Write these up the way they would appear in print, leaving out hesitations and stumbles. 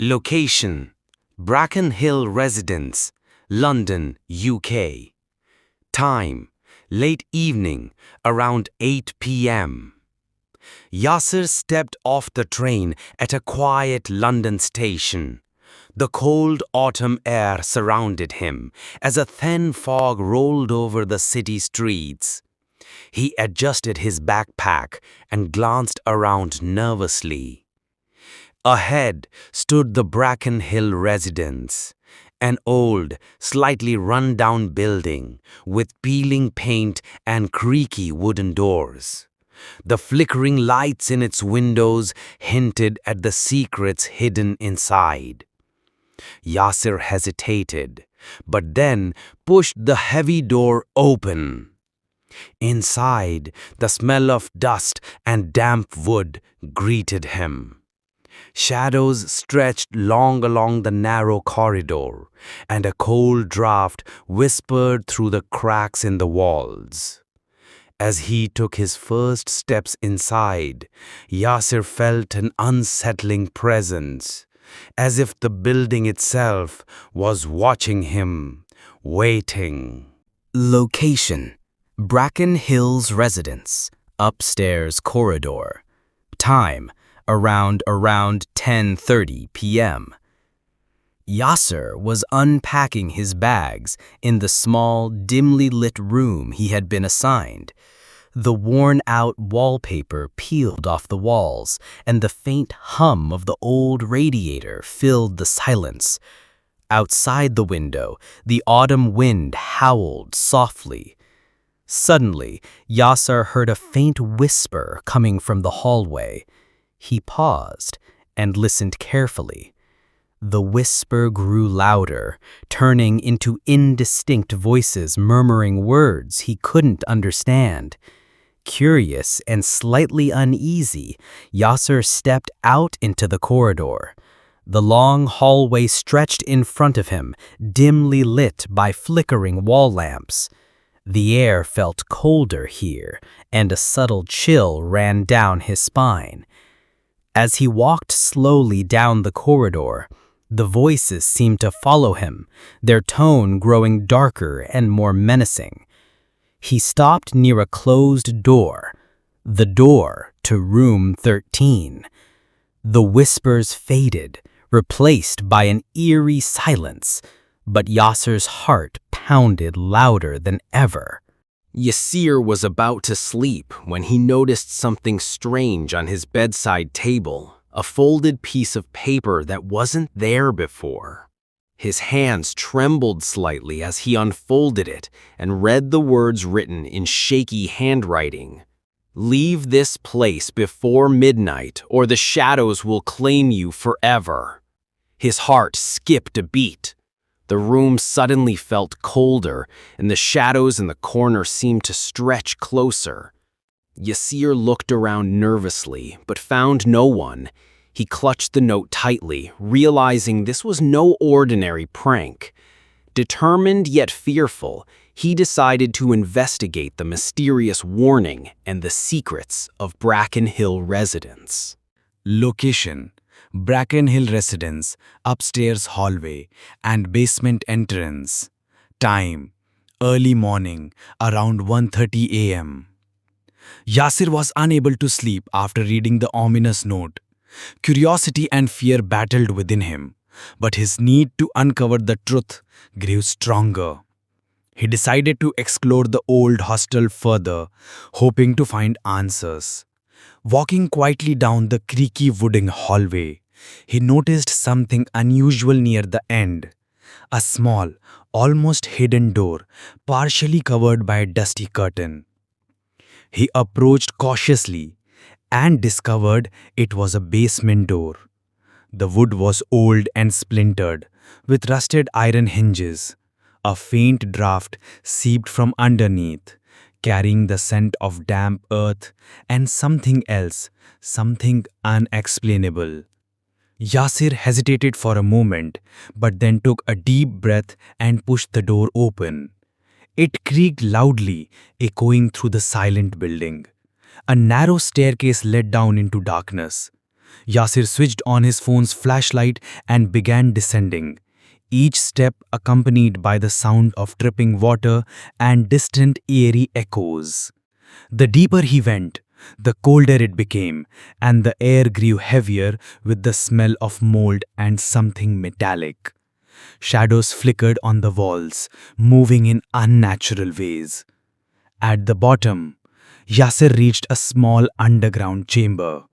Location: Bracken Hill Residence, London, UK. Time: late evening, around 8 p.m. Yasser stepped off the train at a quiet London station. The cold autumn air surrounded him as a thin fog rolled over the city streets. He adjusted his backpack and glanced around nervously. Ahead stood the Bracken Hill Residence, an old, slightly run-down building with peeling paint and creaky wooden doors. The flickering lights in its windows hinted at the secrets hidden inside. Yasser hesitated, but then pushed the heavy door open. Inside, the smell of dust and damp wood greeted him. Shadows stretched long along the narrow corridor, and a cold draft whispered through the cracks in the walls. As he took his first steps inside, Yasser felt an unsettling presence, as if the building itself was watching him, waiting. Location: Bracken Hills Residence, upstairs corridor. Time: around 10:30 p.m. Yasser was unpacking his bags in the small, dimly lit room he had been assigned. The worn-out wallpaper peeled off the walls, and the faint hum of the old radiator filled the silence. Outside the window, the autumn wind howled softly. Suddenly, Yasser heard a faint whisper coming from the hallway. He paused and listened carefully. The whisper grew louder, turning into indistinct voices murmuring words he couldn't understand. Curious and slightly uneasy, Yasser stepped out into the corridor. The long hallway stretched in front of him, dimly lit by flickering wall lamps. The air felt colder here, and a subtle chill ran down his spine. As he walked slowly down the corridor, the voices seemed to follow him, their tone growing darker and more menacing. He stopped near a closed door, the door to room 13. The whispers faded, replaced by an eerie silence, but Yasser's heart pounded louder than ever. Yasser was about to sleep when he noticed something strange on his bedside table, a folded piece of paper that wasn't there before. His hands trembled slightly as he unfolded it and read the words written in shaky handwriting. "Leave this place before midnight or the shadows will claim you forever." His heart skipped a beat. The room suddenly felt colder, and the shadows in the corner seemed to stretch closer. Yasser looked around nervously, but found no one. He clutched the note tightly, realizing this was no ordinary prank. Determined yet fearful, he decided to investigate the mysterious warning and the secrets of Bracken Hill Residence. Location: Bracken Hill Residence, upstairs hallway and basement entrance. Time: early morning, around 1:30 a.m. Yasser was unable to sleep after reading the ominous note. Curiosity and fear battled within him, but his need to uncover the truth grew stronger. He decided to explore the old hostel further, hoping to find answers. Walking quietly down the creaky wooden hallway, he noticed something unusual near the end. A small, almost hidden door, partially covered by a dusty curtain. He approached cautiously and discovered it was a basement door. The wood was old and splintered, with rusted iron hinges. A faint draft seeped from underneath, carrying the scent of damp earth and something else, something unexplainable. Yasser hesitated for a moment, but then took a deep breath and pushed the door open. It creaked loudly, echoing through the silent building. A narrow staircase led down into darkness. Yasir switched on his phone's flashlight and began descending, each step accompanied by the sound of dripping water and distant eerie echoes. The deeper he went, the colder it became, and the air grew heavier with the smell of mold and something metallic. Shadows flickered on the walls, moving in unnatural ways. At the bottom, Yasser reached a small underground chamber.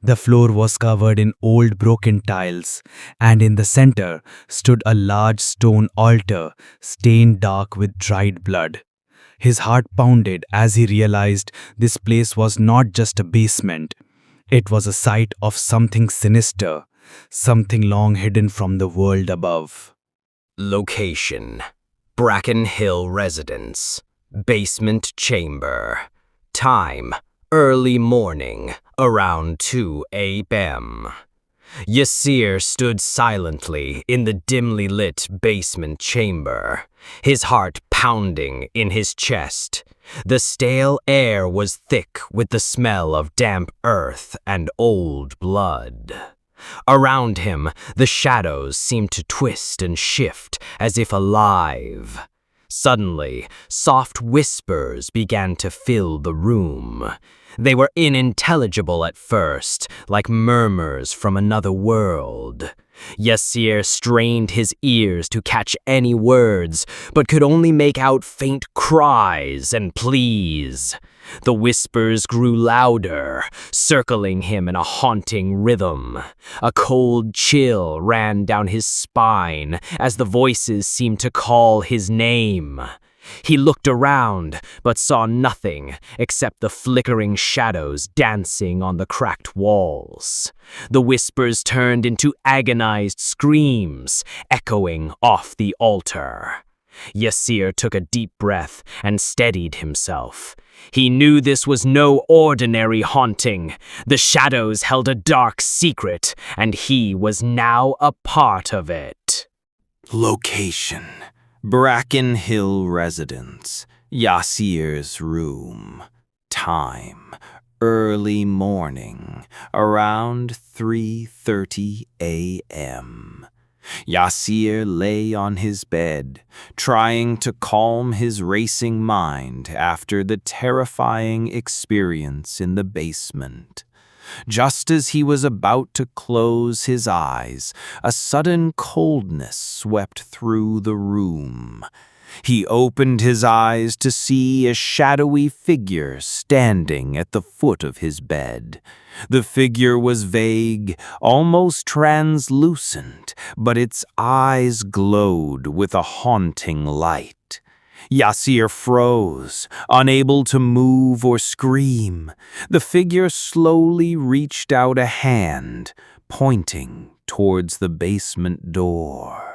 The floor was covered in old broken tiles, and in the center stood a large stone altar stained dark with dried blood. His heart pounded as he realized this place was not just a basement. It was a site of something sinister, something long hidden from the world above. Location: Bracken Hill Residence, basement chamber. Time: early morning, around 2 a.m. Yasir stood silently in the dimly lit basement chamber, his heart pounding in his chest. The stale air was thick with the smell of damp earth and old blood. Around him, the shadows seemed to twist and shift as if alive. Suddenly, soft whispers began to fill the room. They were unintelligible at first, like murmurs from another world. Yasir strained his ears to catch any words, but could only make out faint cries and pleas. The whispers grew louder, circling him in a haunting rhythm. A cold chill ran down his spine as the voices seemed to call his name. He looked around, but saw nothing except the flickering shadows dancing on the cracked walls. The whispers turned into agonized screams, echoing off the altar. Yasir took a deep breath and steadied himself. He knew this was no ordinary haunting. The shadows held a dark secret, and he was now a part of it. Location: Bracken Hill Residence, Yasir's room. Time: early morning, around 3:30 a.m. Yasir lay on his bed, trying to calm his racing mind after the terrifying experience in the basement. Just as he was about to close his eyes, a sudden coldness swept through the room. He opened his eyes to see a shadowy figure standing at the foot of his bed. The figure was vague, almost translucent, but its eyes glowed with a haunting light. Yasir froze, unable to move or scream. The figure slowly reached out a hand, pointing towards the basement door.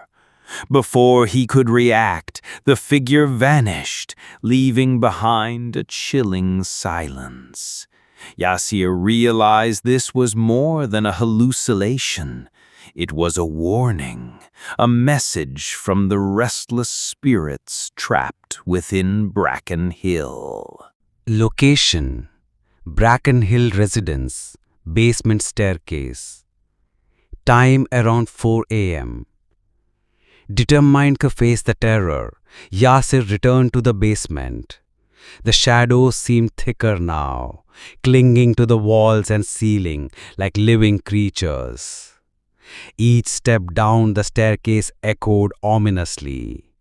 Before he could react, the figure vanished, leaving behind a chilling silence. Yasir realized this was more than a hallucination. It was a warning, a message from the restless spirits trapped within Bracken Hill. Location: Bracken Hill Residence, basement staircase. Time: around 4 a.m. Determined to face the terror, Yasir returned to the basement. The shadows seemed thicker now, clinging to the walls and ceiling like living creatures. Each step down the staircase echoed ominously.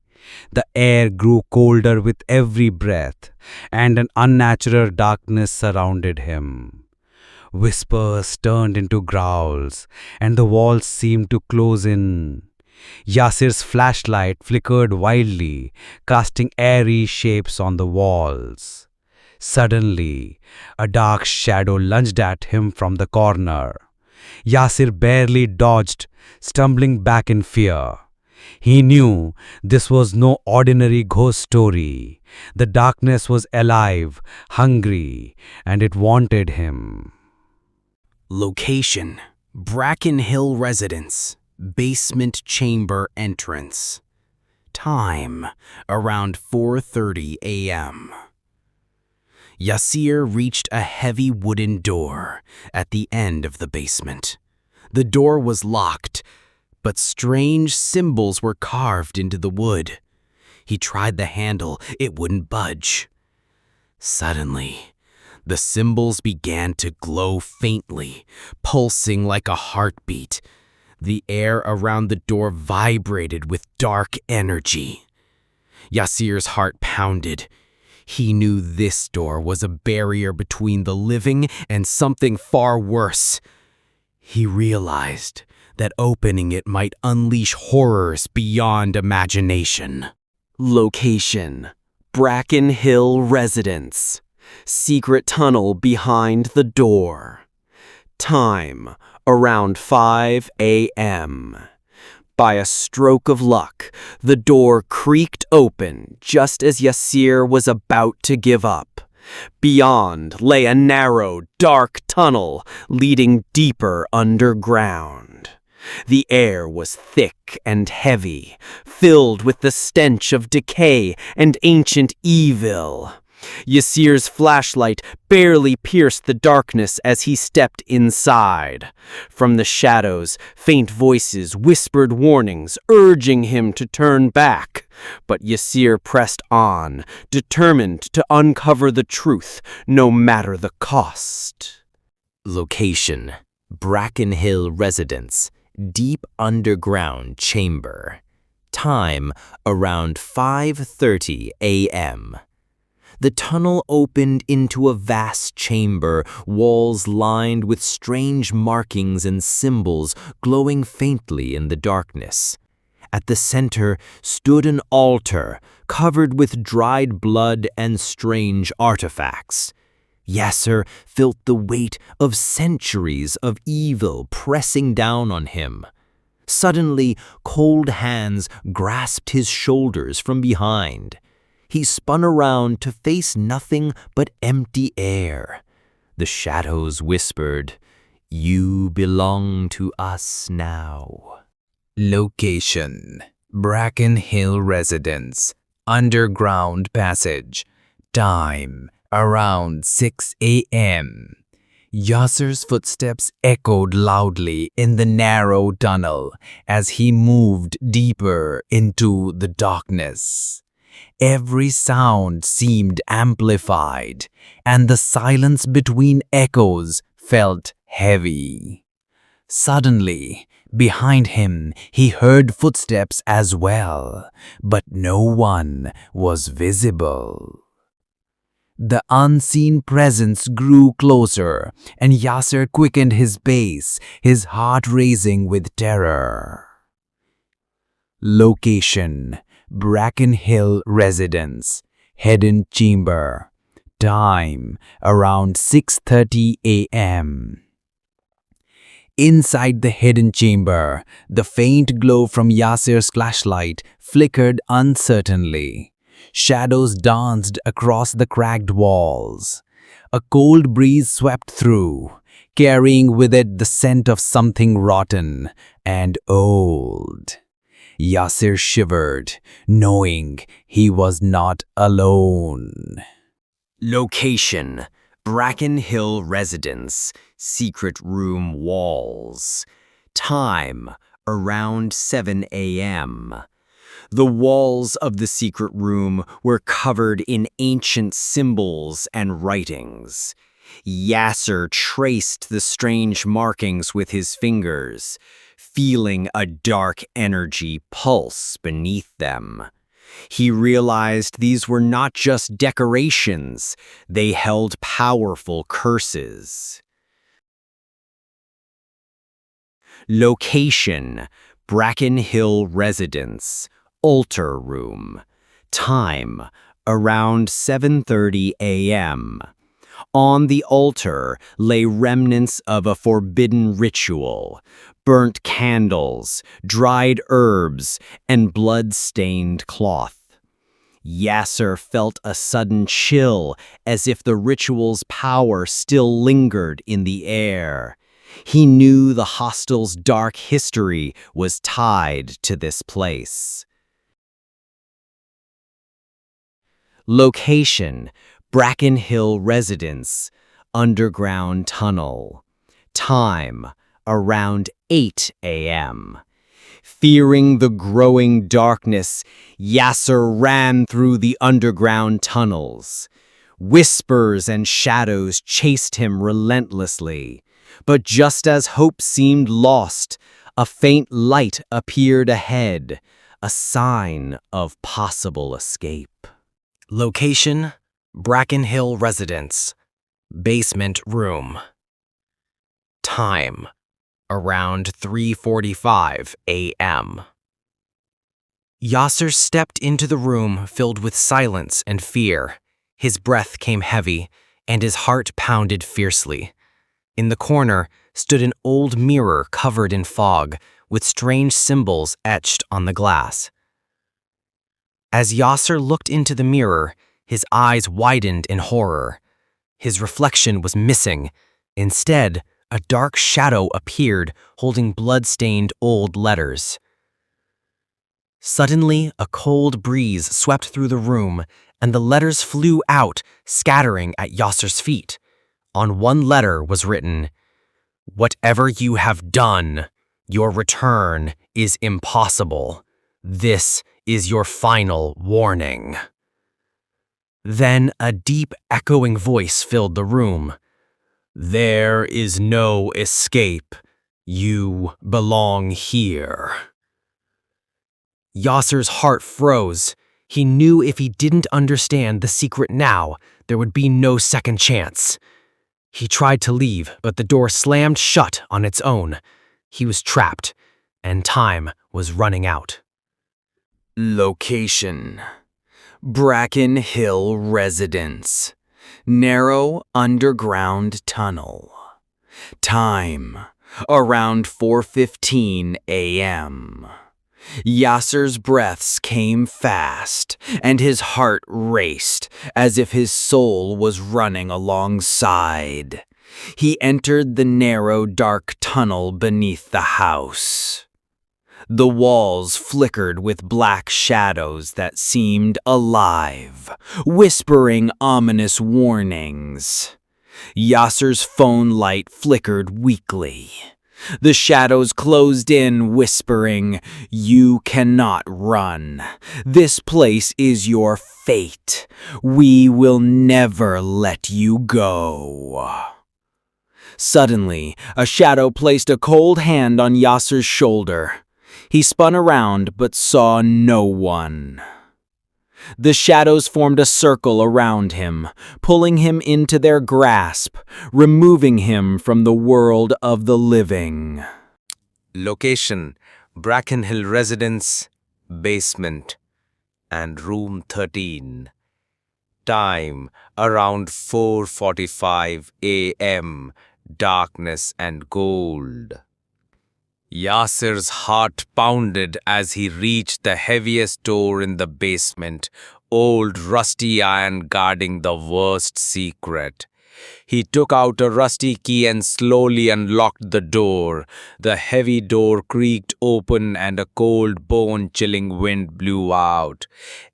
The air grew colder with every breath, and an unnatural darkness surrounded him. Whispers turned into growls, and the walls seemed to close in. Yasir's flashlight flickered wildly, casting airy shapes on the walls. Suddenly, a dark shadow lunged at him from the corner. Yasir barely dodged, stumbling back in fear. He knew this was no ordinary ghost story. The darkness was alive, hungry, and it wanted him. Location: Bracken Hill Residence, basement chamber entrance. Time, around 4:30 a.m. Yasir reached a heavy wooden door at the end of the basement. The door was locked, but strange symbols were carved into the wood. He tried the handle, it wouldn't budge. Suddenly, the symbols began to glow faintly, pulsing like a heartbeat. The air around the door vibrated with dark energy. Yasir's heart pounded. He knew this door was a barrier between the living and something far worse. He realized that opening it might unleash horrors beyond imagination. Location: Bracken Hill Residence. Secret tunnel behind the door. Time: around 5 a.m. By a stroke of luck, the door creaked open just as Yasir was about to give up. Beyond lay a narrow, dark tunnel leading deeper underground. The air was thick and heavy, filled with the stench of decay and ancient evil. Yasir's flashlight barely pierced the darkness as he stepped inside. From the shadows, faint voices whispered warnings, urging him to turn back. But Yasir pressed on, determined to uncover the truth, no matter the cost. Location: Bracken Hill Residence, deep underground chamber. Time: around 5:30 a.m. The tunnel opened into a vast chamber, walls lined with strange markings and symbols glowing faintly in the darkness. At the center stood an altar covered with dried blood and strange artifacts. Yasir felt the weight of centuries of evil pressing down on him. Suddenly, cold hands grasped his shoulders from behind. He spun around to face nothing but empty air. The shadows whispered, "You belong to us now." Location: Bracken Hill Residence, underground passage. Time: around 6 a.m. Yasir's footsteps echoed loudly in the narrow tunnel as he moved deeper into the darkness. Every sound seemed amplified, and the silence between echoes felt heavy. Suddenly, behind him, he heard footsteps as well, but no one was visible. The unseen presence grew closer, and Yasir quickened his pace, his heart racing with terror. Location: Bracken Hill Residence, hidden chamber. Time: around 6:30 a.m. Inside the hidden chamber, the faint glow from Yasir's flashlight flickered uncertainly. Shadows danced across the cracked walls. A cold breeze swept through, carrying with it the scent of something rotten and old. Yasir shivered, knowing he was not alone. Location: Bracken Hill Residence. Secret room walls. Time: around 7 a.m. The walls of the secret room were covered in ancient symbols and writings. Yasir traced the strange markings with his fingers, feeling a dark energy pulse beneath them. He realized these were not just decorations, they held powerful curses. Location: Bracken Hill Residence, altar room. Time: around 7:30 a.m. On the altar lay remnants of a forbidden ritual, burnt candles, dried herbs, and blood-stained cloth. Yasir felt a sudden chill, as if the ritual's power still lingered in the air. He knew the hostel's dark history was tied to this place. Location: Bracken Hill Residence, underground tunnel. Time: around 8 a.m. Fearing the growing darkness, Yasser ran through the underground tunnels. Whispers and shadows chased him relentlessly. But just as hope seemed lost, a faint light appeared ahead, a sign of possible escape. Location: Bracken Hill Residence, basement room. Time: around 3:45 a.m. Yasser stepped into the room filled with silence and fear. His breath came heavy, and his heart pounded fiercely. In the corner stood an old mirror covered in fog, with strange symbols etched on the glass. As Yasser looked into the mirror, his eyes widened in horror. His reflection was missing. Instead, a dark shadow appeared, holding blood-stained old letters. Suddenly, a cold breeze swept through the room, and the letters flew out, scattering at Yasser's feet. On one letter was written, "Whatever you have done, your return is impossible. This is your final warning." Then a deep, echoing voice filled the room. "There is no escape. You belong here." Yasser's heart froze. He knew if he didn't understand the secret now, there would be no second chance. He tried to leave, but the door slammed shut on its own. He was trapped, and time was running out. Location: Bracken Hill Residence, narrow underground tunnel. Time: around 4:15 a.m. Yasser's breaths came fast, and his heart raced as if his soul was running alongside. He entered the narrow, dark tunnel beneath the house. The walls flickered with black shadows that seemed alive, whispering ominous warnings. Yasser's phone light flickered weakly. The shadows closed in, whispering, "You cannot run. This place is your fate. We will never let you go." Suddenly, a shadow placed a cold hand on Yasser's shoulder. He spun around but saw no one. The shadows formed a circle around him, pulling him into their grasp, removing him from the world of the living. Location: Bracken Hill Residence, basement, and room 13. Time: around 4:45 a.m. Darkness and gold. Yasser's heart pounded as he reached the heaviest door in the basement, old rusty iron guarding the worst secret. He took out a rusty key and slowly unlocked the door. The heavy door creaked open and a cold, bone-chilling wind blew out.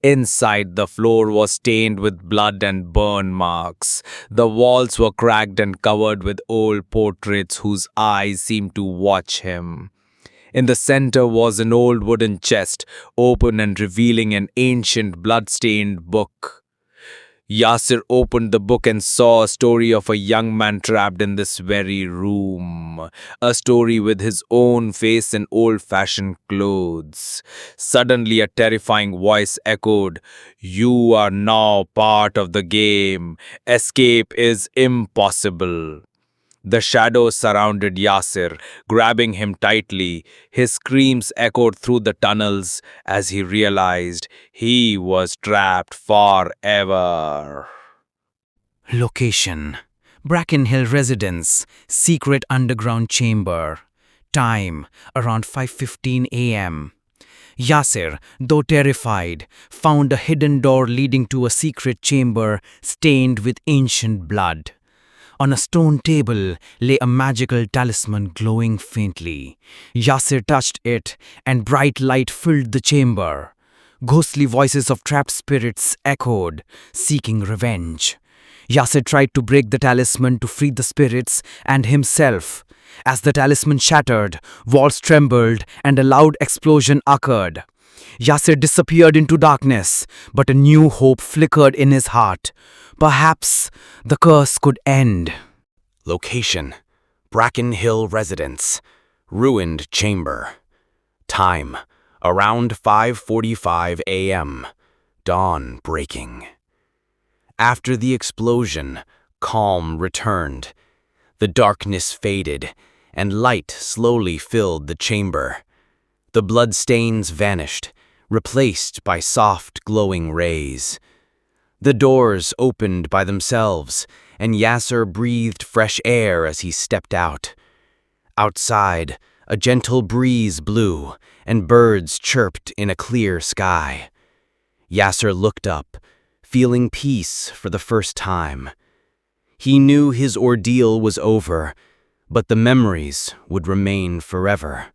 Inside, the floor was stained with blood and burn marks. The walls were cracked and covered with old portraits whose eyes seemed to watch him. In the center was an old wooden chest, open and revealing an ancient, blood-stained book. Yasser opened the book and saw a story of a young man trapped in this very room. A story with his own face and old-fashioned clothes. Suddenly a terrifying voice echoed, "You are now part of the game. Escape is impossible." The shadows surrounded Yasser, grabbing him tightly. His screams echoed through the tunnels as he realized he was trapped forever. Location: Bracken Hill Residence, secret underground chamber. Time: around 5:15 a.m. Yasser, though terrified, found a hidden door leading to a secret chamber stained with ancient blood. On a stone table lay a magical talisman glowing faintly. Yasser touched it, and bright light filled the chamber. Ghostly voices of trapped spirits echoed, seeking revenge. Yasser tried to break the talisman to free the spirits and himself. As the talisman shattered, walls trembled and a loud explosion occurred. Yasser disappeared into darkness, but a new hope flickered in his heart. Perhaps the curse could end. Location: Bracken Hill Residence. Ruined chamber. Time: around 5:45 a.m. Dawn breaking. After the explosion, calm returned. The darkness faded, and light slowly filled the chamber. The bloodstains vanished, replaced by soft, glowing rays. The doors opened by themselves, and Yasser breathed fresh air as he stepped out. Outside, a gentle breeze blew, and birds chirped in a clear sky. Yasser looked up, feeling peace for the first time. He knew his ordeal was over, but the memories would remain forever.